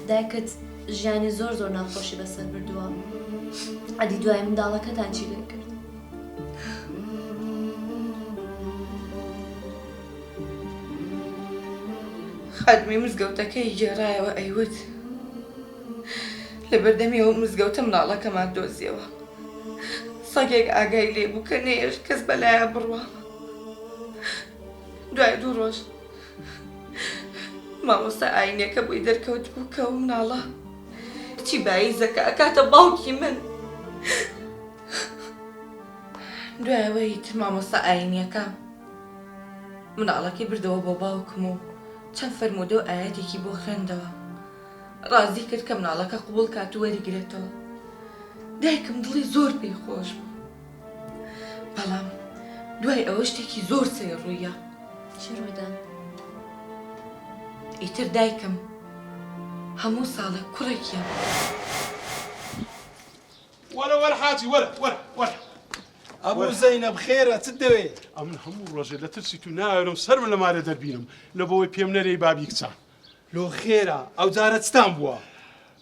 دایکت ژیانی زۆر زۆر ناخۆشی بەسەر بردووە. ئەدی دوای منداڵەکەتان چی لێ کرد؟ خادمی مزگەوتەکەی گێڕایەوە ئەیوت لە بەردەمی ئەو مزگەوتە منداڵەکەمان دۆزیەوە. سەگێک ئاگای لێبوو کە نێژ کەس بەلایە بڕوە. دوای 2 ڕۆژ مامۆستا ئاینەکە بووی دەرکەوت بوو کە ئەو مناڵە کچی باییزەکە ئەکاتە باوکی من. دوایەوەی تر مامۆستا ئاینیەکە مناڵەکەی بردەوە بۆ باوکم و چەند فەرموودە و ئاەتێکی بۆ خوێندەوە. ڕازی کرد کە مناڵەکە قبوڵ کات و وەرگرێتەوە. دایکم دڵی زۆر پێی خۆش بوو. بەڵام دوای ئەوە شتێکی زۆر سەیڕوویە. چی ڕوویدا؟ ئیتر دایکم هەموو ساڵێک کوڕێکیە. وەرە حاجی وەرە ئەبوو زەینەب خێرە چت دەوێت؟ ئەمن هەموو ڕۆژێ لە ترسی تو ناوێرم سەرم لە مارە دەربینم لە بۆەوەی پێم نەرەی بابی کچان. لۆ خێرە ئەو جارە چتان بووە؟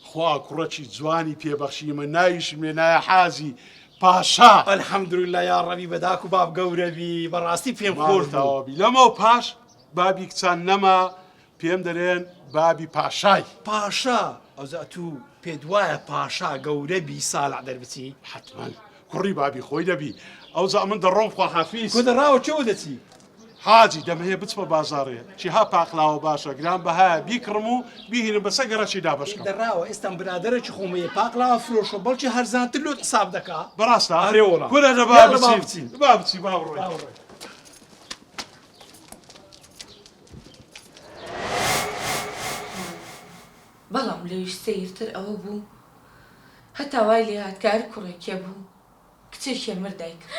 خوا کوڕەکی جوانی پێبەخشیمە ناویشم لێ نایە حازی پاشا. ئەلحەمدوللا یا ڕەبی بەداک و باب گەورەبی بەڕاستی پێم خۆش تەواوی لەمە و پاش بابی کچان نەما پێم دەرێن بابی پاشای. پاشا ئەوزا تو پێت وایە پاشا گەورەبی ساڵح دەربچی؟ حتمما کوڕی بابی خۆی دەبی. ئەوزا من دەڕۆم خواحافیز. کۆ دەڕاوە چێوە دەچی؟ حاجی دەمەیە بچمە بازاڕێ چیها پاقلاوە باشە گران بەهایە بیکڕم و بیهینم بەسە گەڕەکی دابشکەم. دەڕاوە ئێستان برادەرێکی خۆمەیە پاقلاوە فرۆشە بەڵکی هەرزانتر لۆ حساب دەکا. بەڕاستە ئەرێوەڵا کورە لە با بچین با بڕۆین. بەڵام لەویش سەیرتر ئەوە بوو هەتا وای لێ هات کە هەر کوڕێکێ بوو کچێکیە مرد دایکم.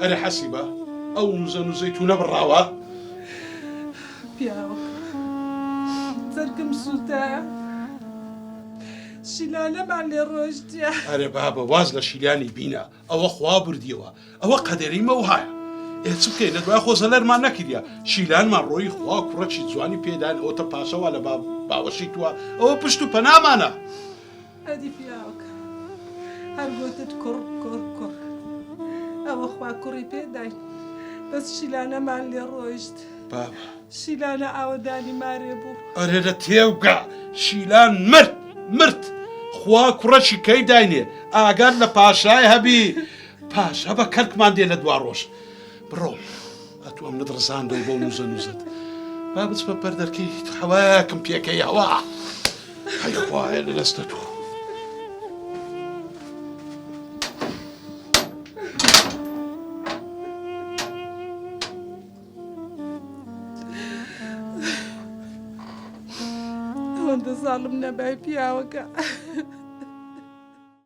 ئەرێ حەسیبە ئەو نوزە نوزەی تو نەبڕاوە؟ پیاوە زەرگم سووتایە شیلانەمان لێ ڕۆژتیە. ئەرێ بابە واز لە شیلانی بینە ئەوە خوا بردیەوە ئەوە قەدەریمە و هایە. ئێ چ بکەین لە دوای خۆزەلەرمان نەکردە شیلانمان ڕۆی خوا کوڕەکی جوانی پێدان ئەوتە پاشەوە لە باوەشی تووە ئەوە پشت و پەنامانە. ئەدی پیاوەکە هەر گوتت کوڕ ئەوە خوا کوڕی پێداین بەس شیلانەمان لێ ڕۆیشت. بابە شیلانە ئاوەدانی مارێ بوو. ئەرێ لە تێوگە شیلان مرد خوا کوڕەکی کەی داینێ ئاگار لە پاشای هەبی پاشا بە کەرکمان دێ لە دوا ڕۆژ. بڕۆ ئەتو ئەم نەدڕزاندەوە بۆ نوزە نوزت با بچمە پەردەرکەی هەواکم پێکەی هەوا هەی خوایە لە دەستە تو. ئەوەندە زاڵم نەبای پیاوەکە